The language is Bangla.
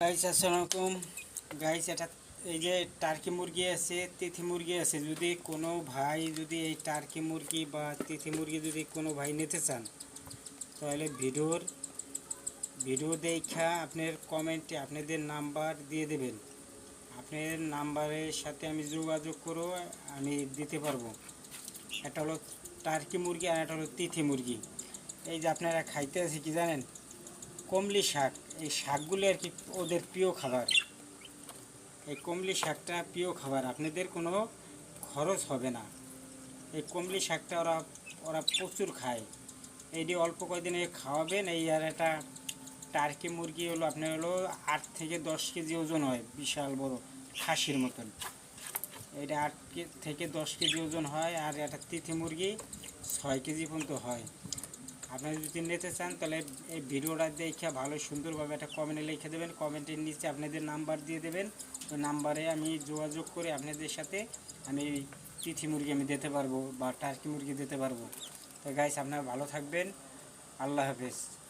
গাইস আসসালামু আলাইকুম। গাইস এটা এই যে টার্কি মুরগি আছে, তিথি মুরগি আছে, যদি কোনো ভাই যদি এই টার্কি মুরগি বা তিথি মুরগি যদি কোনো ভাই নিতে চান, তাহলে ভিডিও দেখা আপনার কমেন্টে আপনাদের নাম্বার দিয়ে দেবেন। আপনার নাম্বারের সাথে আমি যোগাযোগ করো, আমি দিতে পারবো। এটা হলো টার্কি মুরগি আর এটা হলো তিথি মুরগি। এই যে আপনারা খাইতে আছে কি জানেন, কমলি শাক। এই শাকগুলো আর কি ওদের প্রিয় খাবার। এই কমলি শাকটা প্রিয় খাবার, আপনাদের কোনো খরচ হবে না। এই কমলি শাকটা ওরা ওরা প্রচুর খায়। এইটি অল্প কয়েকদিনে খাওয়াবেন। এই আর একটা টার্কি মুরগি হলো আপনার হলো 8 থেকে 10 কেজি ওজন হয়, বিশাল বড় খাসির মতন। এটা 8 থেকে 10 কেজি ওজন হয়। আর একটা তিথি মুরগি 6 কেজি পর্যন্ত হয়। আপনারা যদি নিতে চান তাহলে এই ভিডিওটা দেখে ভালো সুন্দরভাবে একটা কমেন্টে লিখে দেবেন। কমেন্টের নিচে আপনাদের নাম্বার দিয়ে দেবেন। ওই নাম্বারে আমি যোগাযোগ করে আপনাদের সাথে আমি তিথি মুরগি আমি দিতে পারবো বা টার্কি মুরগি দিতে পারবো। তো গাইস, আপনারা ভালো থাকবেন। আল্লাহ হাফেজ।